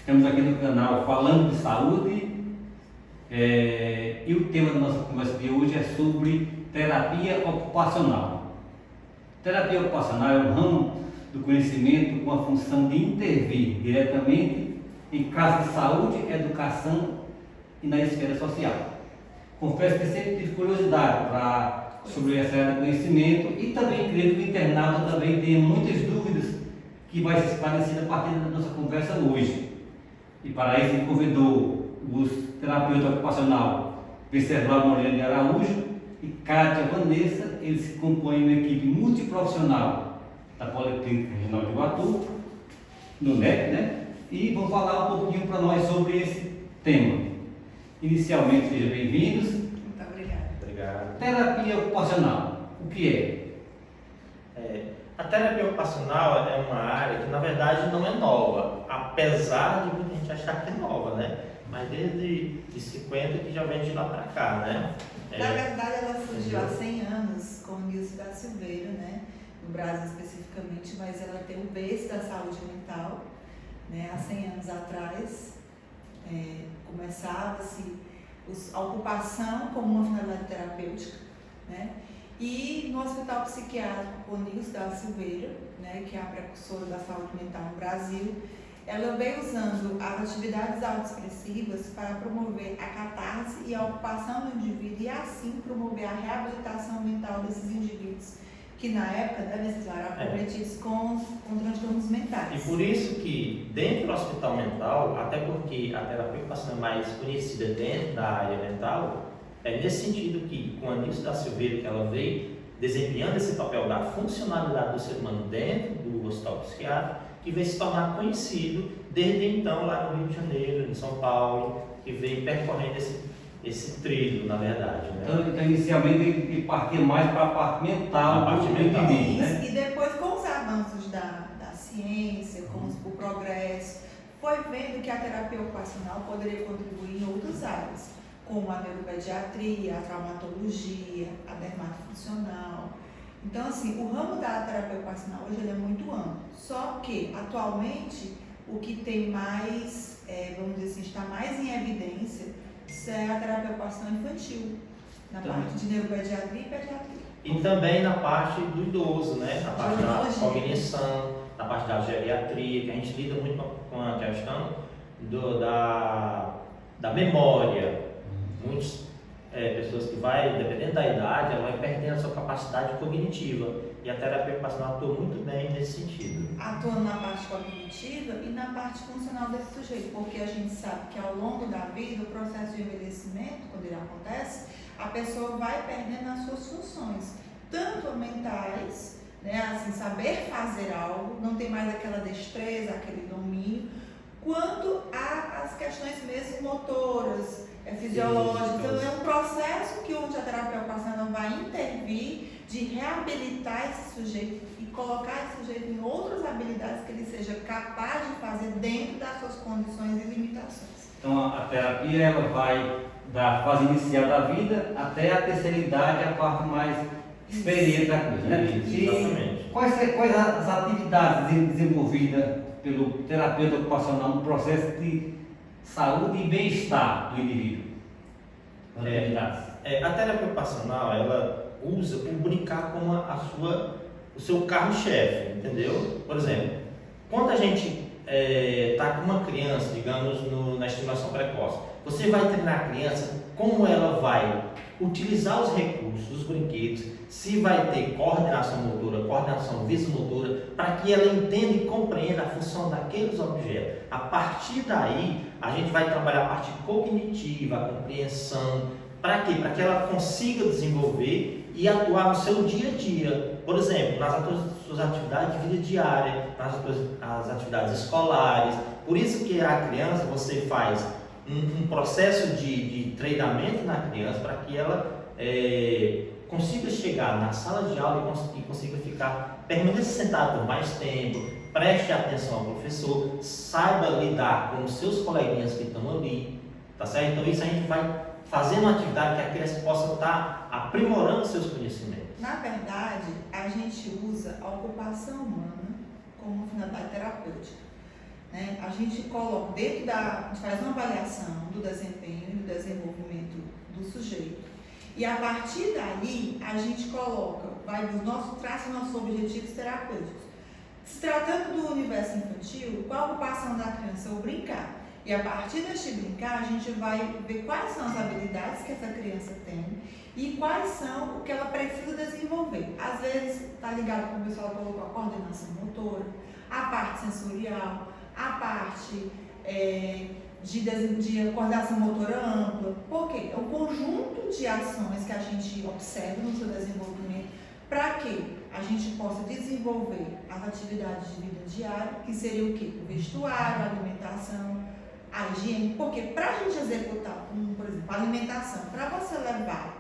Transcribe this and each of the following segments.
Estamos aqui no canal falando de saúde e o tema da nossa conversa de hoje é sobre terapia ocupacional. Terapia ocupacional é um ramo do conhecimento com a função de intervir diretamente em casos de saúde, educação e na esfera social. Confesso que sempre tive curiosidade sobre essa área do conhecimento e também creio que o internauta também tem muitas dúvidas que vai ser esclarecida a partir da nossa conversa hoje. E para isso ele convidou os terapeutas ocupacional Venceslau Moreira de Araújo e Kátia Vanessa. Eles se compõem uma equipe multiprofissional da Policlínica Regional de Iguatu, no NEP, né? E vão falar um pouquinho para nós sobre esse tema. Inicialmente, sejam bem-vindos. Muito obrigada. Obrigado. Terapia ocupacional, o que é? A terapia ocupacional é uma área que, na verdade, não é nova, apesar de muita gente achar que é nova, né? Mas desde 50 que já vem de lá para cá, né? Na verdade, ela surgiu há 100 anos com o Nilson da Silveira, né? No Brasil especificamente, mas ela tem o berço da saúde mental, né? Há 100 anos atrás, começava-se a ocupação como uma finalidade terapêutica, né? E no Hospital Psiquiátrico com Nilson da Silveira, né, que é a precursora da saúde mental no Brasil, ela veio usando as atividades autoexpressivas para promover a catarse e a ocupação do indivíduo e assim promover a reabilitação mental desses indivíduos que na época devem ser comprometidos com transtornos mentais. E por isso que dentro do hospital mental, até porque a terapia ocupacional é mais conhecida dentro da área mental, é nesse sentido que com a Nilson da Silveira que ela veio desempenhando esse papel da funcionalidade do ser humano dentro do hospital psiquiátrico, que veio se tornar conhecido desde então lá no Rio de Janeiro, em São Paulo, que veio percorrendo esse trilho, na verdade, né? Então inicialmente ele partia mais para a parte mental, A parte mental. né? E depois, com os avanços da ciência, com o progresso, foi vendo que a terapia ocupacional poderia contribuir em outras áreas, como a neuropediatria, a traumatologia, a dermatofuncional. Então, assim, o ramo da terapia ocupacional hoje ele é muito amplo. Só que, atualmente, o que tem mais, vamos dizer assim, está mais em evidência é a terapia ocupacional infantil, na parte de neuropediatria e pediatria. E também na parte do idoso, né? Na parte da cognição, na parte da geriatria, que a gente lida muito com a questão da memória. Muitas pessoas que vai, dependendo da idade, ela vai perdendo a sua capacidade cognitiva. E a terapia ocupacional atua muito bem nesse sentido. Atuando na parte cognitiva e na parte funcional desse sujeito, porque a gente sabe que ao longo da vida, o processo de envelhecimento, quando ele acontece, a pessoa vai perdendo as suas funções, tanto mentais, né, assim, saber fazer algo, não tem mais aquela destreza, aquele domínio, quanto as questões mesmo motoras, fisiológicas. Então é um processo que onde a terapia ocupacional vai intervir de reabilitar esse sujeito e colocar esse sujeito em outras habilidades que ele seja capaz de fazer dentro das suas condições e limitações. Então a terapia ela vai da fase inicial da vida até a terceira idade, a parte mais experiente da coisa, né? Exatamente. Quais as atividades desenvolvidas pelo terapeuta ocupacional no processo de saúde e bem-estar do indivíduo? A terapia ocupacional, ela usa o brincar como o seu carro-chefe, entendeu? Por exemplo, quando a gente está com uma criança, digamos, na estimulação precoce, você vai treinar a criança como ela vai utilizar os recursos, os brinquedos, se vai ter coordenação motora, coordenação visomotora, para que ela entenda e compreenda a função daqueles objetos. A partir daí, a gente vai trabalhar a parte cognitiva, a compreensão. Para quê? Para que ela consiga desenvolver e atuar no seu dia a dia. Por exemplo, nas suas atividades de vida diária, nas atividades escolares. Por isso que a criança, você faz um processo de treinamento na criança para que ela consiga chegar na sala de aula e consiga permanecer sentado por mais tempo, preste atenção ao professor, saiba lidar com os seus coleguinhas que estão ali, tá certo? Então isso a gente vai fazendo uma atividade que a criança possa estar aprimorando seus conhecimentos. Na verdade, a gente usa a ocupação humana como finalidade terapêutica. né? A gente coloca dentro a gente faz uma avaliação do desempenho e do desenvolvimento do sujeito. E a partir daí, a gente coloca, traça nossos objetivos terapêuticos. Se tratando do universo infantil, qual a ocupação da criança? O brincar. E a partir deste brincar, a gente vai ver quais são as habilidades que essa criança tem e quais são o que ela precisa desenvolver. Às vezes, está ligado com o pessoal colocou a coordenação motora, a parte sensorial, a parte de coordenação motora ampla. Por quê? É um conjunto de ações que a gente observa no seu desenvolvimento para que a gente possa desenvolver as atividades de vida diária, que seria o quê? O vestuário, a alimentação, a higiene. Porque para a gente executar, por exemplo, a alimentação, para você levar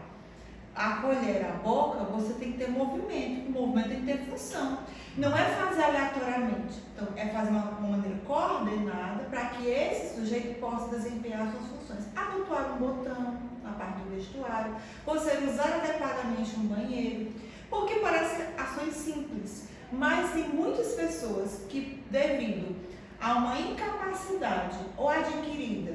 a colher à boca, você tem que ter movimento. O movimento tem que ter função. Não é fazer aleatoriamente. Então, é fazer uma maneira coordenada para que esse sujeito possa desempenhar suas funções. Abotoar um botão na parte do vestuário, você usar adequadamente um banheiro. Porque parece ações simples, mas tem muitas pessoas que, devido a uma incapacidade ou adquirida,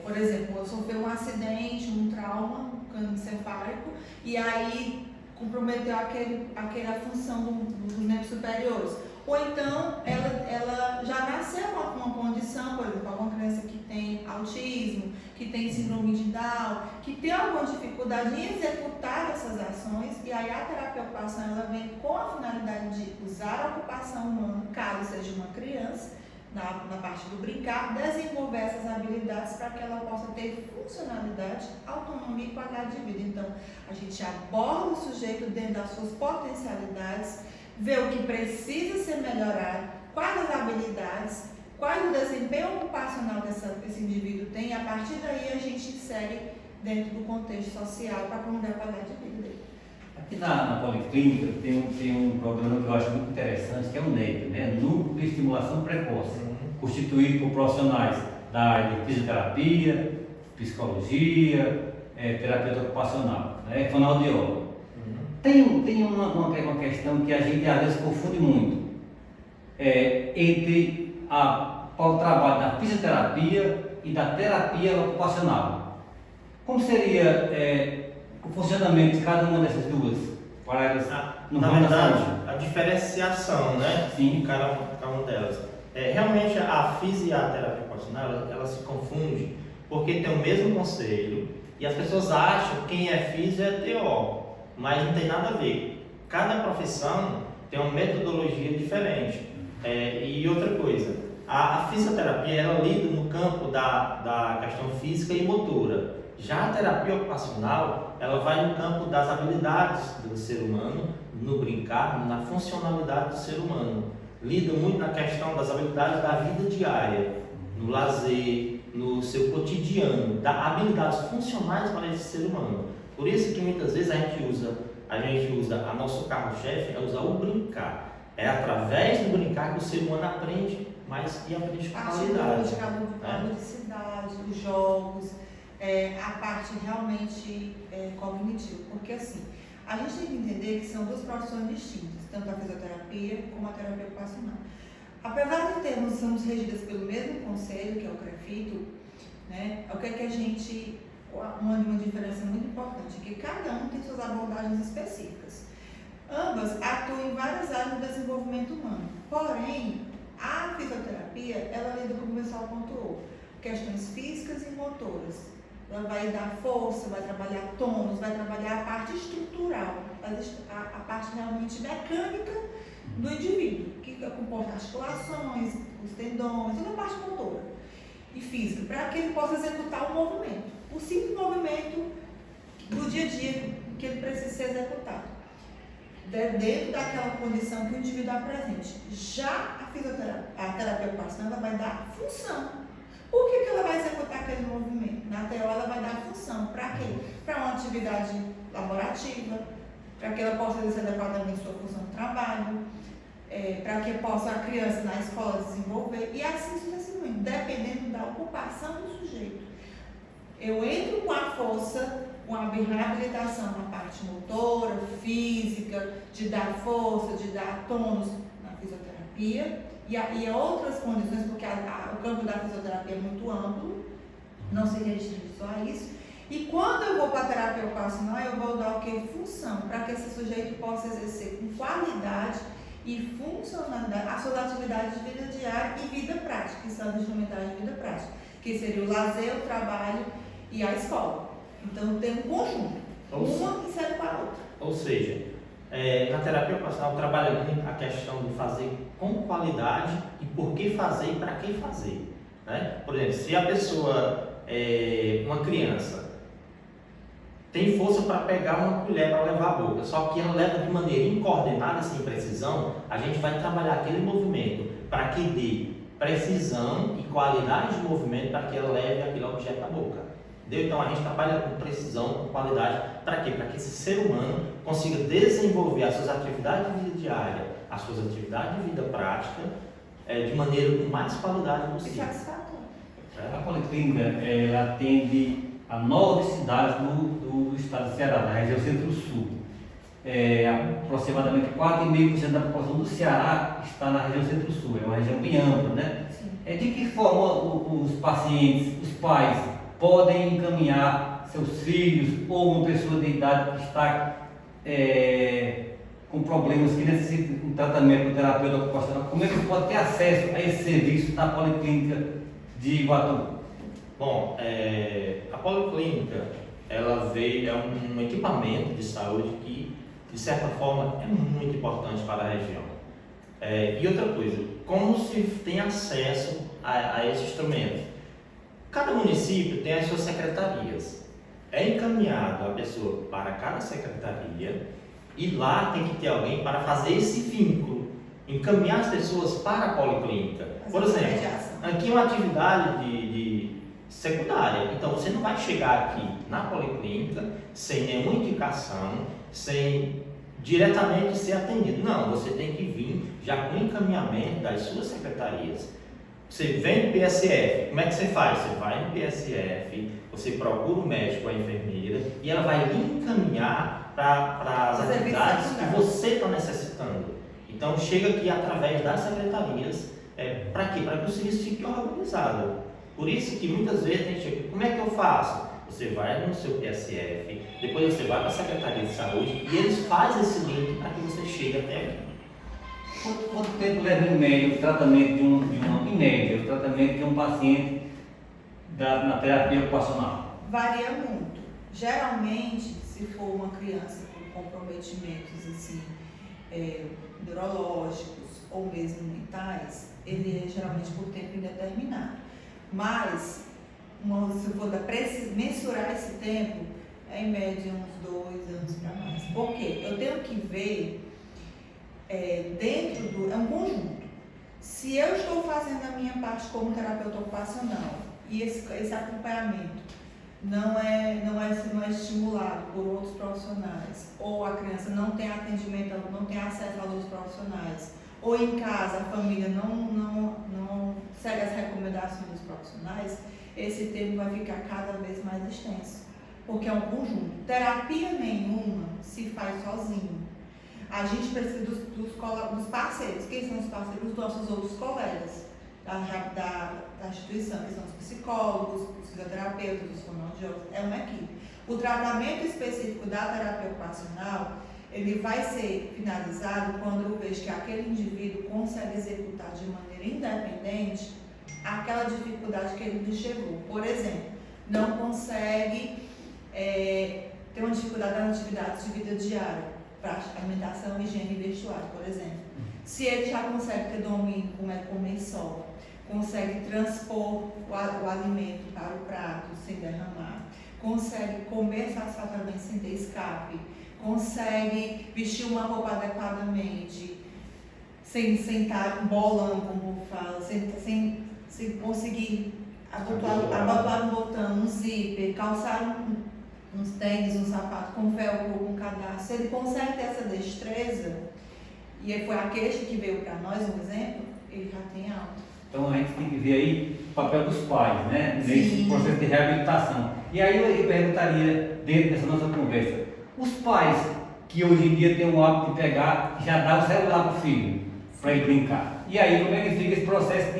por exemplo, sofreu um acidente, um trauma, um cano encefálico, e aí comprometeu aquela função dos membros superiores. Ou então, ela já nasceu com uma condição, por exemplo, alguma criança que tem autismo, que tem síndrome de Down, que tem alguma dificuldade em executar essas ações, e aí a terapia ocupacional ela vem com a finalidade de usar a ocupação humana, caso seja uma criança, na parte do brincar, desenvolver essas habilidades para que ela possa ter funcionalidade, autonomia e qualidade de vida. Então, a gente aborda o sujeito dentro das suas potencialidades, vê o que precisa ser melhorado, quais as habilidades, qual o desempenho ocupacional desse indivíduo tem, e a partir daí a gente insere dentro do contexto social para promover a qualidade de vida dele. Aqui na Policlínica tem um programa que eu acho muito interessante, que é o NEP, né? Núcleo de Estimulação Precoce, constituído por profissionais da área de fisioterapia, psicologia, terapia ocupacional, fonoaudiólogo. Tem uma questão que a gente às vezes confunde muito entre o trabalho da fisioterapia e da terapia ocupacional. Como seria o funcionamento de cada uma dessas duas? Para elas, na verdade, a diferenciação, né, Sim. de cada uma delas. Realmente a fisioterapia ocupacional ela se confunde porque tem o mesmo conselho e as pessoas acham que quem é fisio é TO, mas não tem nada a ver. Cada profissão tem uma metodologia diferente. E outra coisa, a fisioterapia ela lida no campo da questão física e motora. Já a terapia ocupacional, ela vai no campo das habilidades do ser humano, no brincar, na funcionalidade do ser humano. Lida muito na questão das habilidades da vida diária, no lazer, no seu cotidiano, da habilidades funcionais para esse ser humano. Por isso que muitas vezes a gente usa a nosso carro-chefe, é usar o brincar. É através do brincar que o ser humano aprende mais e aprende com qualidade. A ludicidade, os jogos, a parte realmente cognitiva. Porque assim, a gente tem que entender que são duas profissões distintas, tanto a fisioterapia como a terapia ocupacional. Apesar de somos regidas pelo mesmo conselho, que é o CREFITO, né, o que é que a gente... Uma diferença muito importante é que cada um tem suas abordagens específicas. Ambas atuam em várias áreas do desenvolvimento humano. Porém, a fisioterapia, ela lida, como o pessoal pontuou, questões físicas e motoras. Ela vai dar força, vai trabalhar tônus, vai trabalhar a parte estrutural, a parte realmente mecânica do indivíduo, que comporta articulações, os tendões, toda a parte motora e física, para que ele possa executar o movimento. O simples movimento do dia a dia que ele precisa ser executado, dentro daquela condição que o indivíduo apresente. Já a terapia ocupacional ela vai dar função. Por que ela vai executar aquele movimento? Na teoria ela vai dar função. Para quê? Para uma atividade laborativa, para que ela possa exercer adequadamente sua função de trabalho, para que possa a criança na escola desenvolver, e assim sucessivamente, dependendo da ocupação do sujeito. Eu entro com a força, com a reabilitação na parte motora, física, de dar força, de dar tônus na fisioterapia. fisioterapia e outras condições, porque o campo da fisioterapia é muito amplo, não se restringe só a isso. E quando eu vou para a terapia ocupacional, eu vou dar o que? Função, para que esse sujeito possa exercer com qualidade e funcionalidade as suas atividades de vida diária e vida prática, que são as instrumentais de vida prática, que seria o lazer, o trabalho e a escola. Então tem um conjunto, uma que serve para a outra. Ou seja, na terapia ocupacional trabalha muito a questão de fazer com qualidade e por que fazer e para que fazer. Né? Por exemplo, se a pessoa, uma criança, tem força para pegar uma colher para levar à boca, só que ela leva de maneira incoordenada, sem precisão, a gente vai trabalhar aquele movimento para que dê precisão e qualidade de movimento para que ela leve aquele objeto à boca. Entendeu? Então a gente trabalha com precisão, com qualidade, para quê? Para que esse ser humano consiga desenvolver as suas atividades de vida diária, as suas atividades de vida prática, de maneira com mais qualidade possível. A Policlínica, ela atende a 9 cidades do estado de Ceará, na região Centro-Sul. Aproximadamente 4,5% da população do Ceará está na região Centro-Sul, é uma região bem ampla, né? Sim. De que forma os pacientes, os pais, podem encaminhar seus filhos ou uma pessoa de idade que está com problemas que necessitam um tratamento terapeuta ocupacional? Como é que pode ter acesso a esse serviço da Policlínica de Iguatu? Bom, a Policlínica, ela veio, é um equipamento de saúde que, de certa forma, é muito importante para a região. E outra coisa, como se tem acesso a esse instrumento? Cada município tem as suas secretarias. É encaminhado a pessoa para cada secretaria e lá tem que ter alguém para fazer esse vínculo, encaminhar as pessoas para a Policlínica. Por exemplo, aqui é uma atividade de secundária, então você não vai chegar aqui na Policlínica sem nenhuma indicação, sem diretamente ser atendido. Não, você tem que vir já com encaminhamento das suas secretarias. Você vem no PSF, como é que você faz? Você vai no PSF, você procura o médico, a enfermeira, e ela vai lhe encaminhar para as atividades que você está necessitando. Então chega aqui através das secretarias, para quê? Para que o serviço fique organizado. Por isso que muitas vezes a gente chega, como é que eu faço? Você vai no seu PSF, depois você vai para a Secretaria de Saúde e eles fazem esse link para que você chegue até aqui. Quanto tempo leva em média o tratamento o tratamento de um paciente na terapia ocupacional? Varia muito. Geralmente, se for uma criança com comprometimentos assim, neurológicos ou mesmo mentais, ele é geralmente por tempo indeterminado. Mas, se for mensurar esse tempo, é em média uns 2 anos para mais. Por quê? Eu tenho que ver é um conjunto. Se eu estou fazendo a minha parte como terapeuta ocupacional e esse acompanhamento não é estimulado por outros profissionais, ou a criança não tem atendimento, não tem acesso a outros profissionais, ou em casa a família não segue as recomendações dos profissionais, esse tempo vai ficar cada vez mais extenso, porque é um conjunto. Terapia nenhuma se faz sozinho. A gente precisa dos parceiros. Quem são os parceiros? Os nossos outros colegas da instituição, que são os psicólogos, os fisioterapeutas, os fonoaudiólogos. É uma equipe. O tratamento específico da terapia ocupacional, ele vai ser finalizado quando eu vejo que aquele indivíduo consegue executar de maneira independente aquela dificuldade que ele chegou. Por exemplo, não consegue ter uma dificuldade nas atividades de vida diária, prática, alimentação, higiene e vestuário, por exemplo. Se ele já consegue ter domínio como é comer só, consegue transpor o alimento para o prato sem derramar, consegue comer satisfatoriamente sem ter escape, consegue vestir uma roupa adequadamente, sem estar bolando, como fala, sem conseguir abotoar um botão, um zíper, calçar uns tênis, um sapato com velcro, com cadastro. Se ele consegue ter essa destreza, e foi a queixa que veio para nós, um exemplo, ele já tem alta. Então a gente tem que ver aí o papel dos pais, né? Sim. Nesse processo de reabilitação. E aí eu perguntaria, dentro dessa nossa conversa, os pais que hoje em dia têm o hábito de pegar, já dá o celular para o filho, para ele brincar. E aí, como é que fica esse processo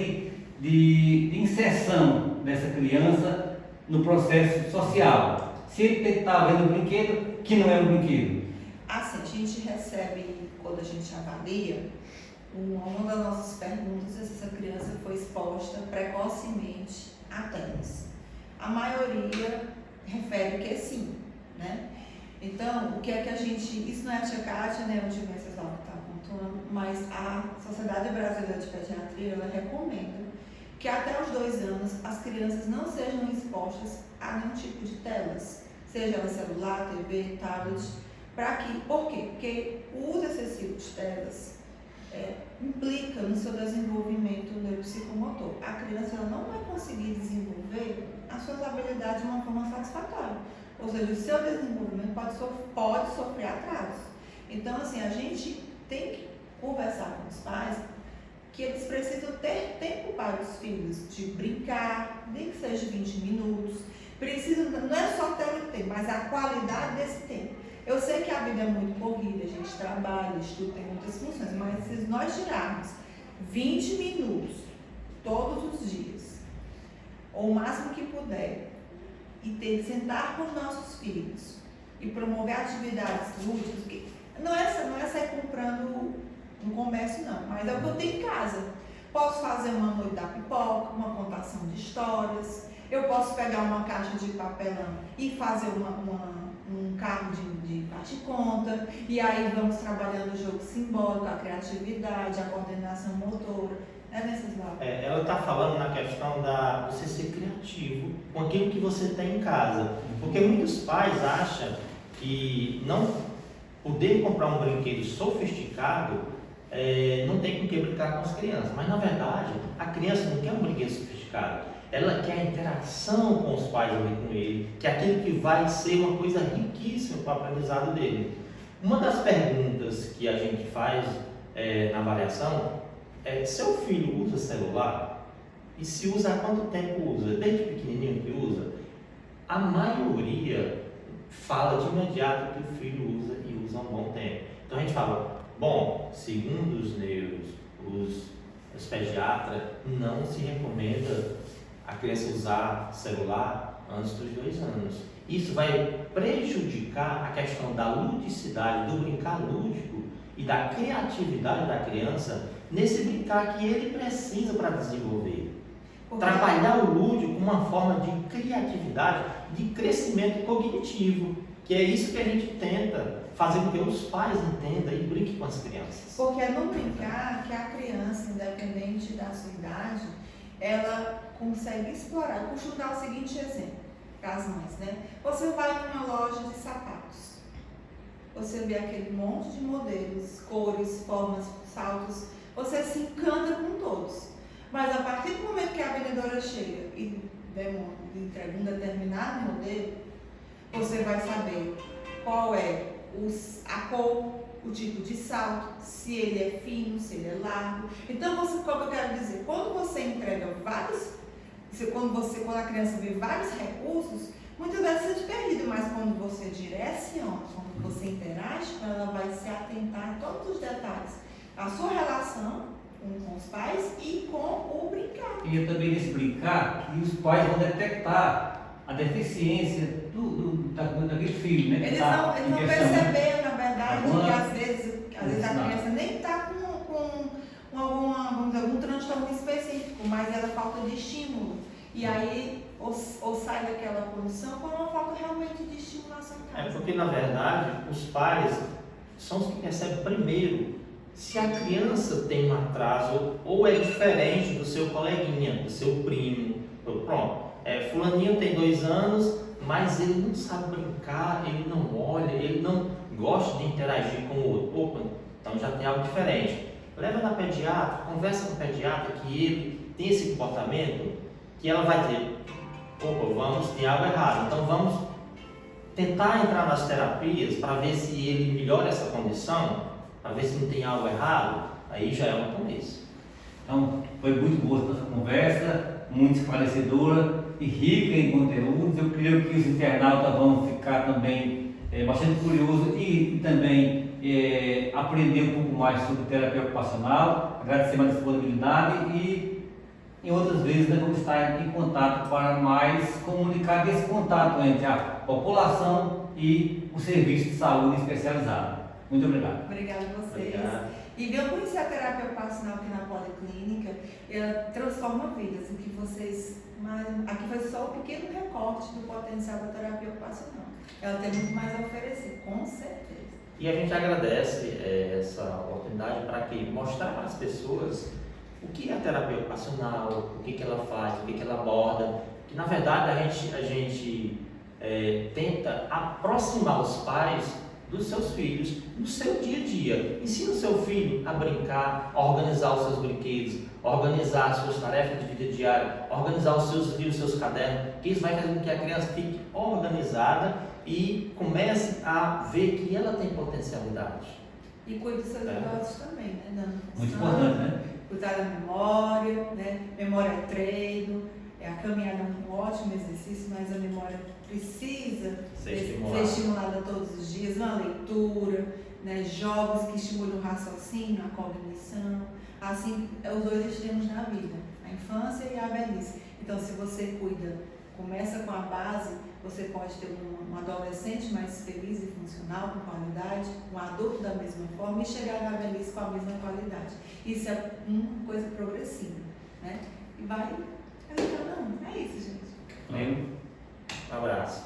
de inserção dessa criança no processo social? Se ele está vendo um brinquedo que não é um brinquedo. Assim, a gente recebe, quando a gente avalia, uma das nossas perguntas é se essa criança foi exposta precocemente a telas. A maioria refere que sim, né? Então, o que é que a gente... Isso não é a tia Kátia, né? O tio Venceslau que está apontando, mas a Sociedade Brasileira de Pediatria, ela recomenda que até os 2 anos as crianças não sejam expostas a nenhum tipo de telas, seja ela celular, TV, tablet, para que... Por quê? Porque o uso excessivo de telas implica no seu desenvolvimento neuropsicomotor. A criança ela não vai conseguir desenvolver as suas habilidades de uma forma satisfatória. Ou seja, o seu desenvolvimento pode sofrer atrasos. Então, assim, a gente tem que conversar com os pais que eles precisam ter tempo para os filhos, de brincar, nem que seja 20 minutos. Não é só ter o tempo, mas a qualidade desse tempo. Eu sei que a vida é muito corrida, a gente trabalha, estuda, tem muitas funções, mas se nós tirarmos 20 minutos todos os dias, ou o máximo que puder, e sentar com os nossos filhos e promover atividades lúdicas, que não é sair comprando no comércio não, mas é o que eu tenho em casa. Posso fazer uma noite da pipoca, uma contação de histórias, eu posso pegar uma caixa de papelão e fazer um carro de bate-conta, e aí vamos trabalhando o jogo simbólico, a criatividade, a coordenação motora. Venceslau? Ela está falando na questão da você ser criativo com aquilo que você tem em casa. Porque muitos pais acham que não poder comprar um brinquedo sofisticado não tem com que brincar com as crianças. Mas na verdade, a criança não quer um brinquedo sofisticado. Ela quer a interação com os pais ali com ele, que é aquilo que vai ser uma coisa riquíssima para o aprendizado dele. Uma das perguntas que a gente faz na avaliação é: seu filho usa celular? E se usa, há quanto tempo usa? Desde pequenininho que usa? A maioria fala de imediato que o filho usa e usa há um bom tempo. Então a gente fala, bom, segundo os neuros, os pediatras, não se recomenda a criança usar celular antes dos 2 anos. Isso vai prejudicar a questão da ludicidade, do brincar lúdico e da criatividade da criança nesse brincar que ele precisa para desenvolver. Trabalhar o lúdico como uma forma de criatividade, de crescimento cognitivo, que é isso que a gente tenta fazer com que os pais entendam e brinquem com as crianças. Porque é no brincar que a criança, independente da sua idade, ela consegue explorar. Eu costumo dar o seguinte exemplo para as mães, né? Você vai numa loja de sapatos, você vê aquele monte de modelos, cores, formas, saltos, você se encanta com todos. Mas a partir do momento que a vendedora chega e entrega um determinado modelo, você vai saber qual é a cor, o tipo de salto, se ele é fino, se ele é largo. Então, como eu quero dizer, quando você entrega quando a criança vê vários recursos, muitas vezes você se perde, mas quando você direciona, quando você interage com ela, vai se atentar a todos os detalhes. A sua relação com os pais e com o brincar. E também nesse brincar que os pais vão detectar a deficiência daquele filho, né? Eles não perceberam, na verdade, que às vezes a criança nem está com algum transtorno específico, mas ela falta de estímulo. E aí, ou sai daquela condição com uma falta realmente de estimulação em casa. Porque, na verdade, os pais são os que percebem primeiro se a criança tem um atraso ou é diferente do seu coleguinha, do seu primo. Pronto, fulaninho tem 2 anos, mas ele não sabe brincar, ele não olha, ele não gosta de interagir com o outro. Opa, então já tem algo diferente. Leva na pediatra, conversa com o pediatra que ele tem esse comportamento, que ela vai ter, opa, tem algo errado, então vamos tentar entrar nas terapias para ver se ele melhora essa condição, para ver se não tem algo errado. Aí já é um começo. Então, foi muito boa essa conversa, muito esclarecedora e rica em conteúdos. Eu creio que os internautas vão ficar também bastante curiosos e também aprender um pouco mais sobre terapia ocupacional. agradecer mais a disponibilidade e em outras vezes nós vamos estar em contato para mais comunicar esse contato entre a população e o serviço de saúde especializado. Muito obrigado. Obrigada a vocês. Obrigado. E venham conhecer a terapia ocupacional aqui na Policlínica. Ela transforma vidas. O que vocês. Aqui foi só um pequeno recorte do potencial da terapia ocupacional. Ela tem muito mais a oferecer, com certeza. E a gente agradece essa oportunidade para quê? Mostrar para as pessoas o que é a terapia ocupacional, o que ela faz, o que ela aborda. Que na verdade a gente tenta aproximar os pais dos seus filhos no seu dia a dia. Ensina o seu filho a brincar, a organizar os seus brinquedos, organizar as suas tarefas de vida diária, organizar os seus livros, os seus cadernos, que isso vai fazer com que a criança fique organizada e comece a ver que ela tem potencialidade. E cuide dos seus idosos também, né? Dando Muito função, importante, né? cuidar da memória, né? Memória é treino, a caminhada é um ótimo exercício, mas a memória precisa ser estimulada todos os dias, uma leitura, né? Jogos que estimulam o raciocínio, a cognição, assim, os dois extremos da vida, a infância e a velhice. Então, se você começa com a base, você pode ter um adolescente mais feliz e funcional, com qualidade, um adulto da mesma forma e chegar na velhice com a mesma qualidade. Isso é uma coisa progressiva, né? E vai cada um. É isso, gente. Um abraço.